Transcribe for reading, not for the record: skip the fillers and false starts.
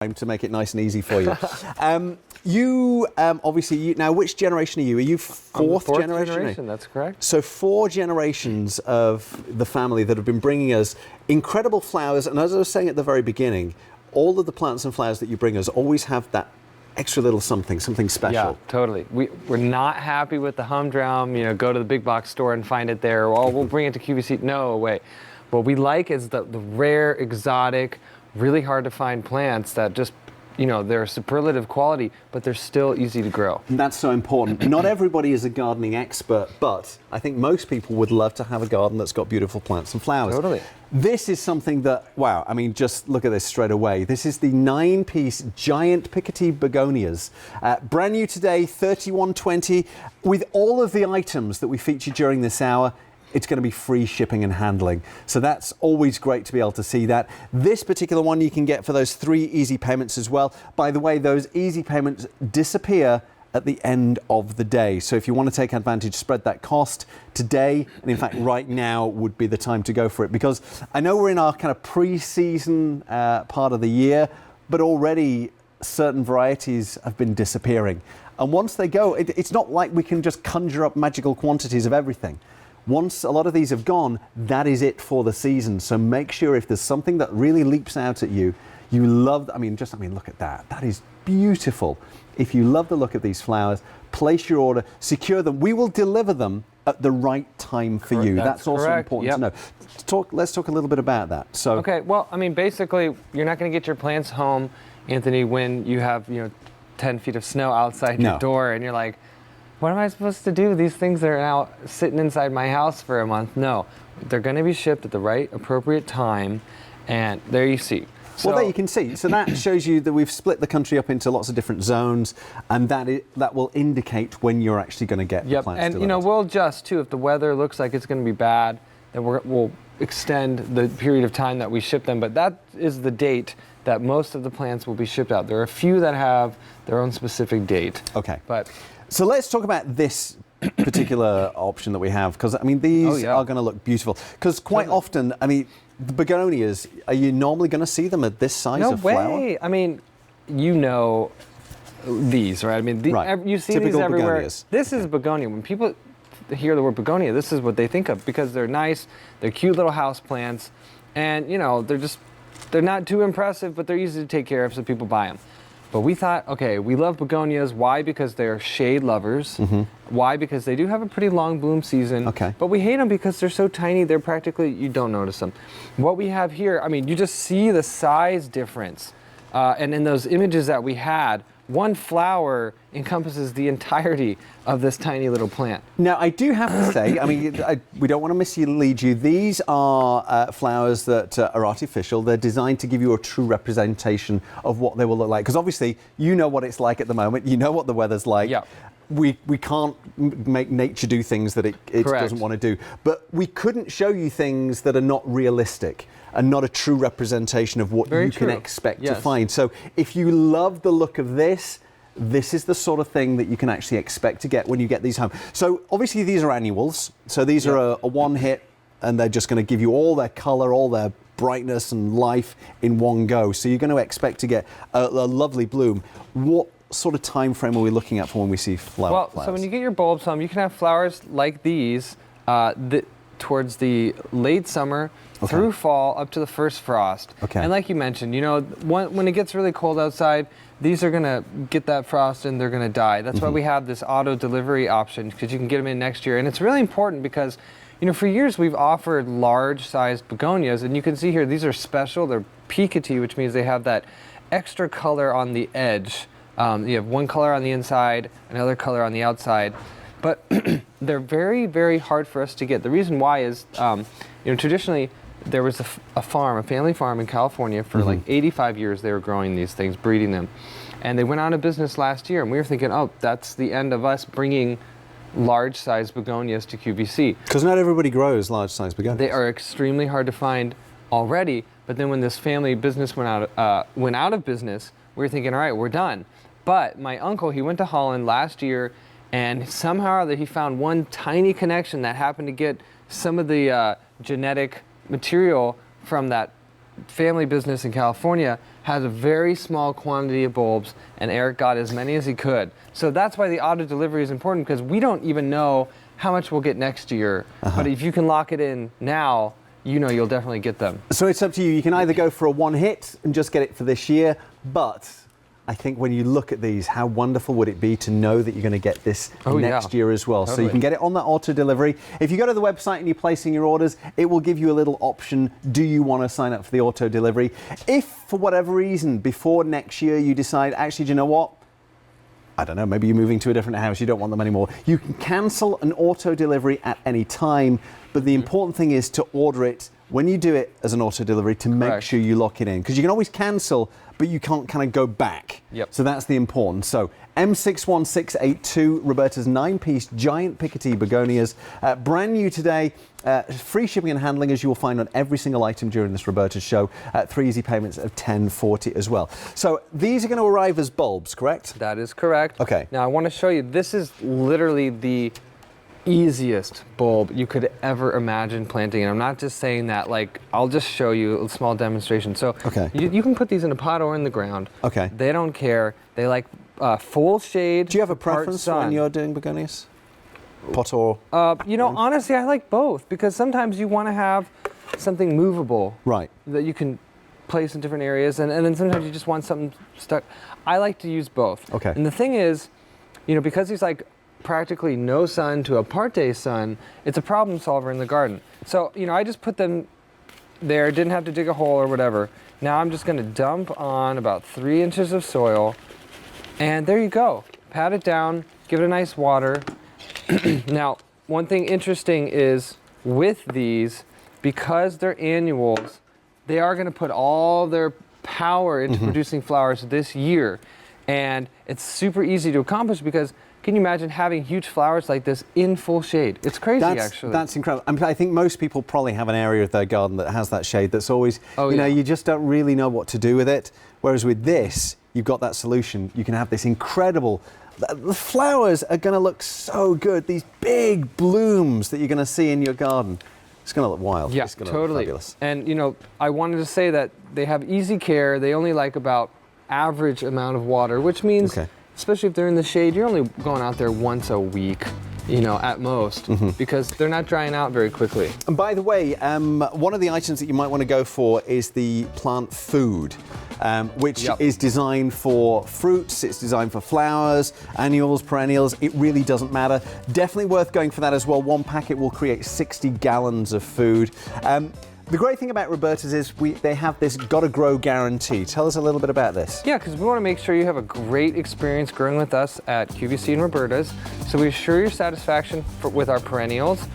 to make it nice and easy for you. Obviously, now which generation are you? Are you fourth generation? That's correct. So 4 generations of the family that have been bringing us incredible flowers. And as I was saying at the very beginning, all of the plants and flowers that you bring us always have that extra little something special. Yeah, totally. We're not happy with the humdrum, go to the big box store and find it there. Well, we'll bring it to QVC. No way. What we like is the rare, exotic, really hard to find plants that just, they're superlative quality, but they're still easy to grow. And that's so important. Not everybody is a gardening expert, but I think most people would love to have a garden that's got beautiful plants and flowers. Totally. This is something that, wow, I mean, just look at this straight away. This is the 9-piece giant Picotee Begonias. Brand new today, $31.20. With all of the items that we feature during this hour, it's going to be free shipping and handling. So that's always great to be able to see that. This particular one you can get for those 3 easy payments as well. By the way, those easy payments disappear at the end of the day. So if you want to take advantage, spread that cost today, and in fact right now would be the time to go for it, because I know we're in our kind of pre-season part of the year, but already certain varieties have been disappearing. And once they go, it's not like we can just conjure up magical quantities of everything. Once a lot of these have gone, that is it for the season. So make sure if there's something that really leaps out at you, you love, look at that. That is beautiful. If you love the look of these flowers, place your order, secure them. We will deliver them at the right time for you. That's also important to know. Let's talk a little bit about that. So, okay, well, basically, you're not going to get your plants home, Anthony, when you have, 10 feet of snow outside your door, and you're like, what am I supposed to do? These things are now sitting inside my house for a month. No, they're going to be shipped at the right, appropriate time, and there you see. Well, there you can see. So that shows you that we've split the country up into lots of different zones, and that will indicate when you're actually going to get the plants delivered. And we'll adjust too. If the weather looks like it's going to be bad, then we'll extend the period of time that we ship them. But that is the date that most of the plants will be shipped out. There are a few that have their own specific date. Okay. But so let's talk about this particular option that we have, because these are going to look beautiful. Because quite often, the begonias, are you normally going to see them at this size of flower? No way. These, right? You see Typical these everywhere. Begonias. This is begonia. When people hear the word begonia, this is what they think of, because they're nice, they're cute little house plants, and they're not too impressive, but they're easy to take care of, so people buy them. But we thought, okay, we love begonias. Why? Because they're shade lovers. Mm-hmm. Why? Because they do have a pretty long bloom season. Okay. But we hate them because they're so tiny, they're practically, you don't notice them. What we have here, you just see the size difference. And in those images that we had, one flower encompasses the entirety of this tiny little plant. Now, I do have to say, we don't want to mislead you. These are flowers that are artificial. They're designed to give you a true representation of what they will look like. Because obviously, you know what it's like at the moment. You know what the weather's like. Yeah. We can't make nature do things that it doesn't want to do. But we couldn't show you things that are not realistic and not a true representation of what you can expect to find. So if you love the look of this is the sort of thing that you can actually expect to get when you get these home. So obviously these are annuals. So these are a one hit, and they're just going to give you all their color, all their brightness and life in one go. So you're going to expect to get a lovely bloom. What sort of time frame are we looking at for when we see flowers? So when you get your bulbs home, you can have flowers like these towards the late summer through fall up to the first frost. Okay. And like you mentioned, when it gets really cold outside, these are going to get that frost and they're going to die. That's why we have this auto delivery option, because you can get them in next year. And it's really important because, for years we've offered large-sized begonias, and you can see here these are special. They're Picotee, which means they have that extra color on the edge. You have one color on the inside, another color on the outside. But they're very, very hard for us to get. The reason why is, traditionally there was a family farm in California for like 85 years. They were growing these things, breeding them. And they went out of business last year. And we were thinking, that's the end of us bringing large-sized begonias to QVC. Because not everybody grows large-sized begonias. They are extremely hard to find already. But then when this family business went out of business, we were thinking, all right, we're done. But my uncle, he went to Holland last year, and somehow that he found one tiny connection that happened to get some of the genetic material from that family business in California, has a very small quantity of bulbs, and Eric got as many as he could. So that's why the auto delivery is important, because we don't even know how much we'll get next year. But if you can lock it in now, you know you'll definitely get them. So it's up to you. You can either go for a one hit and just get it for this year, but I think when you look at these, how wonderful would it be to know that you're going to get this next year as well. Totally. So you can get it on that auto delivery. If you go to the website and you're placing your orders, it will give you a little option. Do you want to sign up for the auto delivery? If for whatever reason before next year you decide, actually, do you know what? I don't know, maybe you're moving to a different house, you don't want them anymore. You can cancel an auto delivery at any time, but the important thing is to order it when you do it as an auto delivery to make sure you lock it in. Because you can always cancel, but you can't kind of go back. So that's the important. So M61682, Roberta's 9-piece giant Picotee Begonias, brand new today. Free shipping and handling, as you will find on every single item during this Roberta show. 3 easy payments of $10.40 as well. So these are going to arrive as bulbs, correct? That is correct. Okay. Now I want to show you, this is literally the easiest bulb you could ever imagine planting. And I'm not just saying that, like, I'll just show you a small demonstration. So you can put these in a pot or in the ground. Okay. They don't care. They like full shade. Do you have a preference when you're doing begonias? Pot or? You know, honestly, I like both, because sometimes you want to have something movable. Right. That you can place in different areas, and then sometimes you just want something stuck. I like to use both. Okay. And the thing is, you know, because there's like practically no sun to a part-day sun, it's a problem solver in the garden. So, you know, I just put them there, didn't have to dig a hole or whatever. Now I'm just going to dump on about 3 inches of soil, and there you go. Pat it down, give it a nice water. Now, one thing interesting is with these, because they're annuals, they are going to put all their power into producing flowers this year. And it's super easy to accomplish, because can you imagine having huge flowers like this in full shade? It's crazy, actually. That's incredible. I mean, I think most people probably have an area of their garden that has that shade that's always, you know, you just don't really know what to do with it. Whereas with this, you've got that solution. You can have this incredible, the flowers are going to look so good. These big blooms that you're going to see in your garden. It's going to look wild. Yeah, it's going to totally. look fabulous. And, you know, I wanted to say that they have easy care. They only like about average amount of water, which means, especially if they're in the shade, you're only going out there once a week, you know, at most, because they're not drying out very quickly. And by the way, one of the items that you might want to go for is the plant food, which is designed for fruits, it's designed for flowers, annuals, perennials. It really doesn't matter. Definitely worth going for that as well. One packet will create 60 gallons of food. The great thing about Roberta's is they have this gotta grow guarantee. Tell us a little bit about this. Yeah, because we want to make sure you have a great experience growing with us at QVC and Roberta's. So we assure your satisfaction with our perennials.